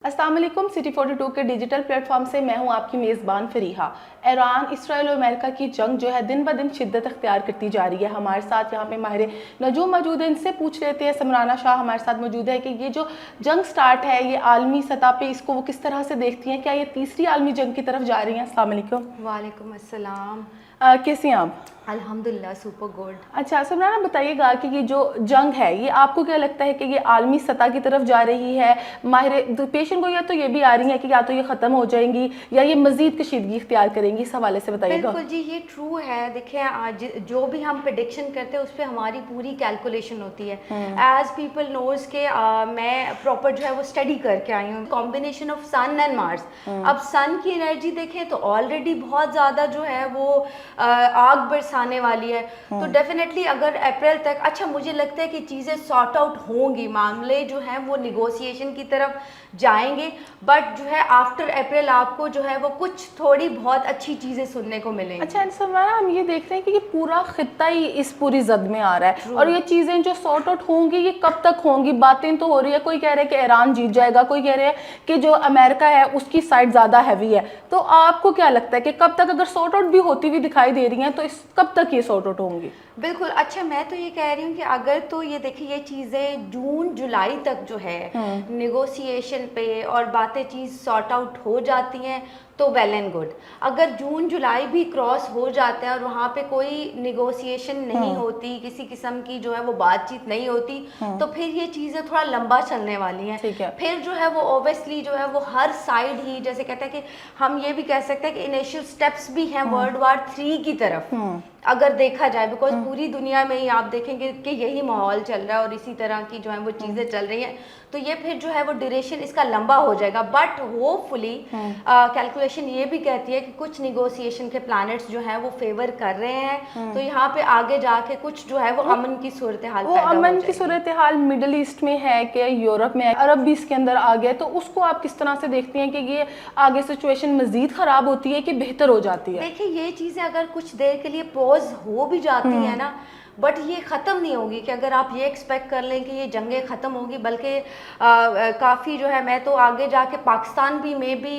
अस्सलाम वालेकुम। सिटी 42 के डिजिटल प्लेटफॉर्म से मैं हूं आपकी मेज़बान फरीहा। ईरान, इसराइल और अमेरिका की जंग जो है दिन ब दिन शिद्दत अख्तियार करती जा रही है। हमारे साथ यहाँ पे माहिर नजूम मौजूद है, इनसे पूछ लेते हैं। समराना शाह हमारे साथ मौजूद है कि ये जो जंग स्टार्ट है ये आलमी सतह पे इसको वो किस तरह से देखती हैं, क्या ये तीसरी आलमी जंग की तरफ जा रही हैं? अस्सलाम वालेकुम। वालेकुम अस्सलाम। कैसे हैं आप? अल्हम्दुलिल्लाह सुपर गुड। अच्छा समराना, बताइएगा कि ये जो जंग है ये आपको क्या लगता है कि ये आलमी सतह की तरफ जा रही है? माहिर पेशेंट को या तो ये भी आ रही है कि या तो ये ख़त्म हो जाएंगी या ये मज़ीद कशीदगी इख्तियार करेंगी, इस हवाले से बताइएगा। बिल्कुल जी, ये ट्रू है। देखिए आज जो भी हम प्रेडिक्शन करते हैं उस पर हमारी पूरी कैलकुलेशन होती है। एज पीपल नोज के मैं प्रॉपर जो है वो स्टडी करके आई हूँ, combination of sun and Mars. अब सन की एनर्जी देखें तो ऑलरेडी बहुत ज़्यादा जो है वो आग बरसाने वाली है। तो डेफिनेटली अगर अप्रैल तक, अच्छा मुझे लगता है कि चीज़ें सॉर्ट आउट होंगी, मामले जो हैं वो निगोशिएशन की तरफ जाएंगे, बट जो है आफ्टर अप्रैल आपको जो है वो कुछ थोड़ी बहुत अच्छी चीज़ें सुनने को मिलेंगी। अच्छा समराना, हम ये देख रहे हैं कि ये पूरा खित्ता ही इस पूरी जद में आ रहा है और ये चीज़ें जो सॉर्ट आउट होंगी ये कब तक होंगी? बातें तो हो रही है, कोई कह रहा है कि ईरान जीत जाएगा, कोई कह रहा है कि जो अमेरिका है उसकी साइड ज़्यादा हैवी है। तो आपको क्या लगता है कि कब तक, अगर सॉर्ट आउट भी होती हुई दिखाई दे रही हैं तो इस कब तक ये सॉर्ट आउट होंगी? बिल्कुल। अच्छा मैं तो ये कह रही हूँ कि अगर तो ये देखिए ये चीज़ें जून जुलाई तक जो है निगोशिएशन पे और बातें चीज़ सॉर्ट आउट हो जाती हैं तो वेल एंड गुड। अगर जून जुलाई भी क्रॉस हो जाता है और वहाँ पे कोई निगोशिएशन नहीं होती, किसी किस्म की जो है वो बातचीत नहीं होती, तो फिर ये चीज़ें थोड़ा लंबा चलने वाली हैं। फिर जो है वो ओबियसली जो है वो हर साइड ही, जैसे कहते हैं कि हम ये भी कह सकते हैं कि इनिशियल स्टेप्स भी हैं वर्ल्ड वार 3 की तरफ अगर देखा जाए, बिकॉज पूरी दुनिया में ही आप देखेंगे कि यही माहौल चल रहा है और इसी तरह की जो है वो चीज़ें चल रही हैं। तो ये फिर जो है वो ड्यूरेशन इसका लंबा हो जाएगा, बट होपफुली कैलकुलेशन ये भी कहती है कि कुछ निगोशिएशन के प्लैनेट्स जो हैं वो फेवर कर रहे हैं। तो यहाँ पे आगे जाके कुछ जो है वो अमन की सूरत हाल पैदा हो जाएगी। अमन की सूरत हाल मिडल ईस्ट में है कि यूरोप में है, अरब भी इसके अंदर आ गया, तो उसको आप किस तरह से देखती हैं कि ये आगे सिचुएशन मजीद ख़राब होती है कि बेहतर हो जाती है? देखिए ये चीज़ें अगर कुछ देर के लिए पॉज हो भी जाती है ना, बट ये ख़त्म नहीं होगी कि अगर आप ये एक्सपेक्ट कर लें कि ये जंगें ख़त्म होगी, बल्कि काफ़ी जो है, मैं तो आगे जाके पाकिस्तान भी may be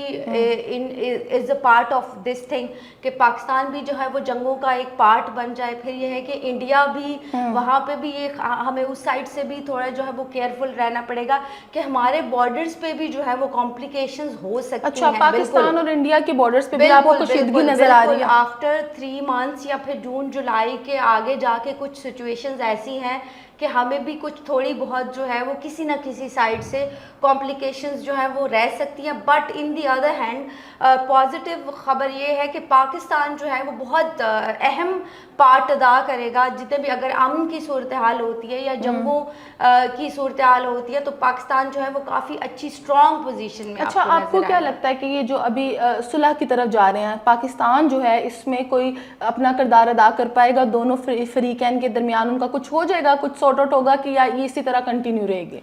in is a part of this thing कि पाकिस्तान भी जो है वो जंगों का एक पार्ट बन जाए। फिर ये है कि इंडिया भी वहाँ पे भी ये हमें उस साइड से भी थोड़ा जो है वो केयरफुल रहना पड़ेगा कि हमारे बॉर्डर्स पे भी जो है वो कॉम्प्लिकेशंस हो सकती हैं। अच्छा, पाकिस्तान और इंडिया के बॉर्डर्स पे भी आपको कशीदगी नजर आ रही है? आफ्टर 3 मंथ्स या फिर जून जुलाई के आगे जाके कुछ सिचुएशंस ऐसी हैं कि हमें भी कुछ थोड़ी बहुत जो है वो किसी ना किसी साइड से कॉम्प्लिकेशंस जो है वो रह सकती हैं। But in the other hand positive खबर ये है कि पाकिस्तान जो है वो बहुत अहम पार्ट अदा करेगा। जितने भी अगर अमन की सूरत हाल होती है या जंगों की सूरत हाल होती है तो पाकिस्तान जो है वो काफ़ी अच्छी स्ट्रॉन्ग पोजीशन में। अच्छा, आपको क्या लगता है कि ये जो अभी सुलह की तरफ जा रहे हैं, पाकिस्तान जो है इसमें कोई अपना किरदार अदा कर पाएगा? दोनों फरीकैन के दरमियान उनका कुछ हो जाएगा, कुछ सॉर्ट आउट होगा कि या ये इसी तरह कंटिन्यू रहेगी?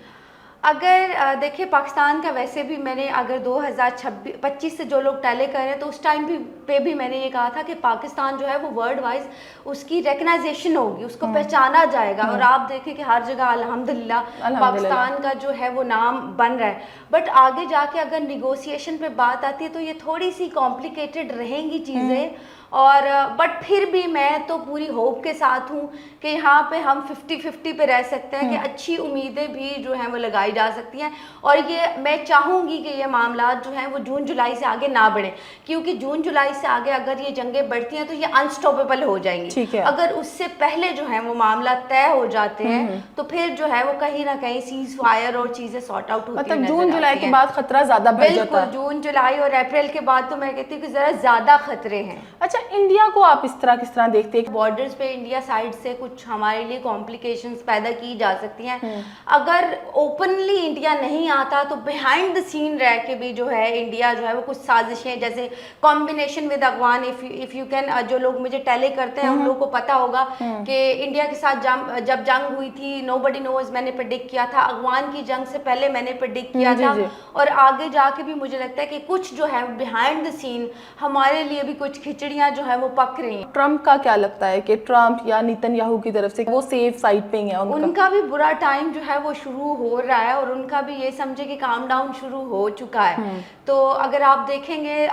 अगर देखिए पाकिस्तान का वैसे भी मैंने अगर 2025 से जो लोग टैले कर रहे हैं तो उस टाइम पे भी मैंने ये कहा था कि पाकिस्तान जो है वो वर्ल्ड वाइज उसकी रिकग्नाइजेशन होगी, उसको पहचाना जाएगा। और आप देखें कि हर जगह अल्हम्दुलिल्लाह पाकिस्तान का जो है वो नाम बन रहा है। बट आगे जाके अगर निगोशिएशन पे बात आती है तो ये थोड़ी सी कॉम्प्लिकेटेड रहेंगी चीज़ें। और बट फिर भी मैं तो पूरी होप के साथ हूँ कि यहाँ पे हम 50-50 पे रह सकते हैं कि अच्छी उम्मीदें भी जो हैं वो लगाई जा सकती हैं। और ये मैं चाहूँगी कि ये मामला जो हैं वो जून जुलाई से आगे ना बढ़े, क्योंकि जून जुलाई से आगे अगर ये जंगें बढ़ती हैं तो ये अनस्टॉपेबल हो जाएंगी। अगर उससे पहले जो है वो मामला तय हो जाते हैं तो फिर जो है वो कहीं ना कहीं सीज फायर और चीज़ें सॉर्ट आउट होती हैं। मतलब जून जुलाई के बाद खतरा ज़्यादा बढ़ जाता है? जून जुलाई और अप्रैल के बाद तो मैं कहती हूँ कि ज़रा ज़्यादा खतरे हैं। अच्छा, इंडिया को आप किस तरह देखते हैं? बॉर्डर्स पे इंडिया साइड से कुछ हमारे लिए कॉम्प्लिकेशंस पैदा की जा सकती हैं। अगर ओपनली इंडिया नहीं आता तो बिहाइंड द सीन रह के भी जो है इंडिया जो है वो कुछ साजिशें, जैसे combination with Afghan, if you can, जो लोग मुझे टेले करते हैं उन लोगों को पता होगा कि इंडिया के साथ जब जंग हुई थी, नोबडी नोज, मैंने प्रेडिक्ट किया था। अफगान की जंग से पहले मैंने प्रेडिक्ट किया था। और आगे जाके भी मुझे लगता है कि कुछ जो है बिहाइंड द सीन हमारे लिए भी कुछ खिचड़ियाँ सब्जियां जो है वो पक रही हैं। ट्रम्प का क्या लगता है कि ट्रम्प या नेतन्याहू की तरफ से वो सेफ साइड पे ही है उनका भी बुरा टाइम जो है वो शुरू हो रहा है और उनका भी ये समझे कि काम डाउन शुरू हो चुका है। तो अगर आप देखेंगे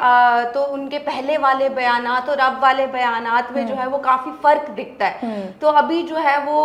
तो उनके पहले वाले बयानात और अब वाले बयानात में जो है वो काफ़ी फ़र्क दिखता है। तो अभी जो है वो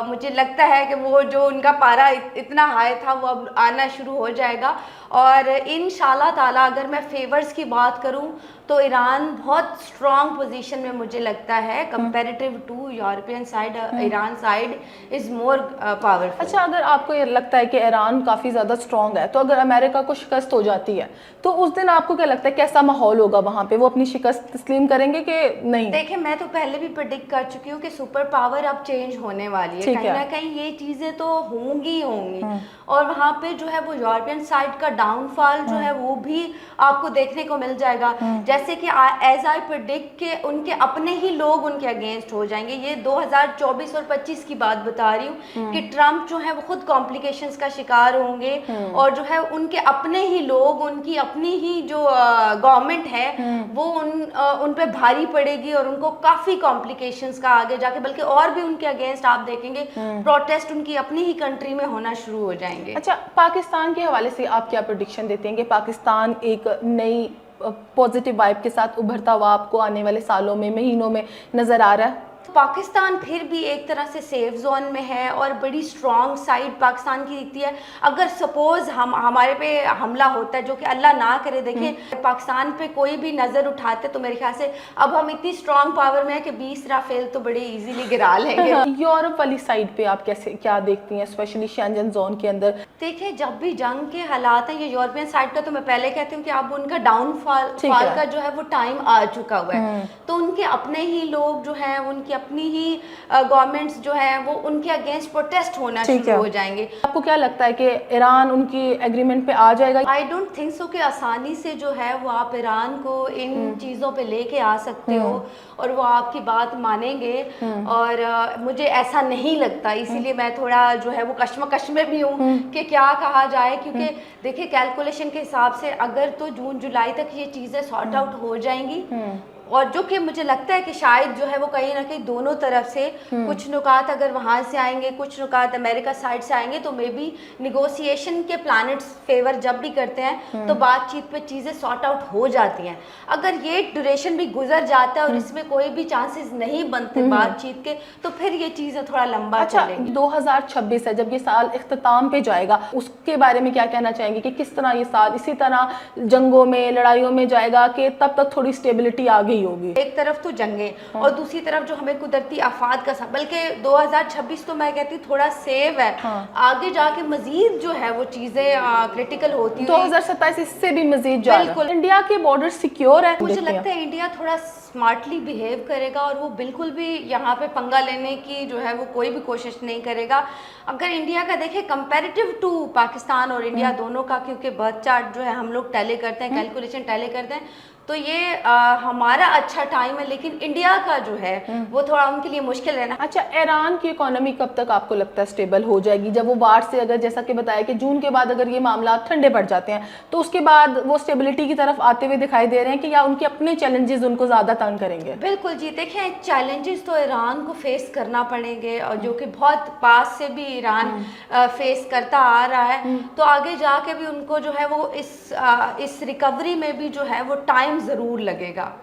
मुझे लगता है कि वो जो उनका पारा इतना हाई था वो अब आना शुरू हो जाएगा। और इंशाल्लाह ताला अगर मैं फेवर्स की बात करूं तो ईरान बहुत स्ट्रॉन्ग पोजीशन में मुझे लगता है comparative to European side. Iran side is more powerful. अच्छा, अगर आपको ये लगता है कि ईरान काफ़ी ज़्यादा स्ट्रॉन्ग है, तो अगर अमेरिका को शिकस्त हो जाती है तो उस दिन आपको क्या लगता है कैसा माहौल होगा वहाँ पे? वो अपनी शिकस्त तस्लीम करेंगे कि नहीं? देखिए, मैं तो पहले भी प्रेडिक्ट कर चुकी हूँ कि सुपर पावर अब चेंज होने वाली है। कहीं ना कहीं ये चीज़ें तो होंगी ही होंगी और वहाँ पे जो है वो यूरोपियन साइड का डाउनफॉल जो है वो भी आपको देखने को मिल जाएगा। जैसे कि एज आई प्रेडिक्ट के उनके अपने ही लोग उनके अगेंस्ट हो जाएंगे। ये 2024 और 25 की बात बता रही हूँ कि ट्रम्प जो है वो खुद कॉम्प्लिकेशंस का शिकार होंगे और जो है उनके अपने ही लोग, उनकी अपनी ही जो गवर्नमेंट है वो उन पे भारी पड़ेगी और उनको काफ़ी कॉम्प्लिकेशंस का आगे जाके, बल्कि और भी उनके अगेंस्ट आप देखेंगे प्रोटेस्ट उनकी अपनी ही कंट्री में होना शुरू हो जाएंगे। अच्छा, पाकिस्तान के हवाले से आप क्या प्रेडिक्शन देते हैं कि पाकिस्तान एक नई पॉजिटिव वाइब के साथ उभरता हुआ आपको आने वाले सालों में, महीनों में नज़र आ रहा है? पाकिस्तान फिर भी एक तरह से सेफ जोन में है और बड़ी स्ट्रॉन्ग साइड पाकिस्तान की दिखती है। अगर सपोज हमारे पे हमला होता है, जो कि अल्लाह ना करे, देखिए पाकिस्तान पे कोई भी नज़र उठाते तो मेरे ख्याल से अब हम इतनी स्ट्रॉन्ग पावर में है कि 20 राफेल तो बड़े इजीली गिरा लेंगे। यूरोप वाली साइड पे आप क्या देखती हैं, स्पेशली शेंजन जोन के अंदर? देखिए, जब भी जंग के हालात हैं, ये यूरोपियन साइड का तो मैं पहले कहती हूँ कि अब उनका डाउनफॉल का जो है वो टाइम आ चुका हुआ है। तो उनके अपने ही लोग जो हैं, उनकी अपनी ही गवर्नमेंट्स जो है वो उनके अगेंस्ट प्रोटेस्ट होना शुरू हो जाएंगे। आपको क्या लगता है कि ईरान उनकी एग्रीमेंट पे आ जाएगा? आई डोंट थिंक सो कि आसानी से जो है वो आप ईरान को इन चीज़ों पे लेके आ सकते हो और वो आपकी बात मानेंगे और मुझे ऐसा नहीं लगता। इसीलिए मैं थोड़ा जो है वो कश्मकश में भी हूँ कि क्या कहा जाए, क्योंकि देखिए कैलकुलेशन के हिसाब से अगर तो जून जुलाई तक ये चीज़ें सॉर्ट आउट हो जाएंगी और जो कि मुझे लगता है कि शायद जो है वो कहीं ना कहीं दोनों तरफ से कुछ नुकात अगर वहाँ से आएंगे, कुछ नुकात अमेरिका साइड से आएंगे, तो मे बी निगोशिएशन के प्लैनेट्स फेवर जब भी करते हैं तो बातचीत पे चीज़ें सॉर्ट आउट हो जाती हैं। अगर ये ड्यूरेशन भी गुजर जाता है और इसमें कोई भी चांसेस नहीं बनते बातचीत के, तो फिर ये चीज़ें थोड़ा लंबा चलेंगी। 2026 है, जब ये साल इख्तिताम पे जाएगा, उसके बारे में क्या कहना चाहेंगे कि किस तरह ये साल इसी तरह जंगों में, लड़ाइयों में जाएगा कि तब तक थोड़ी स्टेबिलिटी आ गई होगी? एक तरफ तो जंगें और दूसरी तरफ जो हमें कुदरती आफात का, बल्कि 2026 तो मैं कहती हूँ थोड़ा सेव है। आगे जाके मजीद जो है वो चीजें क्रिटिकल होती है। 2027 इससे भी मजीद ज्यादा। इंडिया के बॉर्डर सिक्योर है? मुझे लगता है इंडिया थोड़ा स्मार्टली बिहेव करेगा और वो बिल्कुल भी यहाँ पे पंगा लेने की जो है वो कोई भी कोशिश नहीं करेगा। अगर इंडिया का देखें कंपैरेटिव टू पाकिस्तान और इंडिया दोनों का, क्योंकि बर्थ चार्ट जो है हम लोग टैली करते हैं, कैलकुलेशन टैली करते हैं, तो ये हमारा अच्छा टाइम है, लेकिन इंडिया का जो है वो थोड़ा उनके लिए मुश्किल रहना। अच्छा, ईरान की इकोनॉमी कब तक आपको लगता है स्टेबल हो जाएगी? जब वो वार से, अगर जैसा कि बताया कि जून के बाद अगर ये मामला ठंडे पड़ जाते हैं तो उसके बाद वो स्टेबिलिटी की तरफ आते हुए दिखाई दे रहे हैं कि या उनके अपने चैलेंजेस उनको ज़्यादा तंग करेंगे? बिल्कुल जी, देखें चैलेंजेस तो ईरान को फेस करना पड़ेंगे और जो कि बहुत पास से भी ईरान फेस करता आ रहा है। तो आगे जाके भी उनको जो है वो इस रिकवरी में भी जो है वो टाइम ज़रूर लगेगा।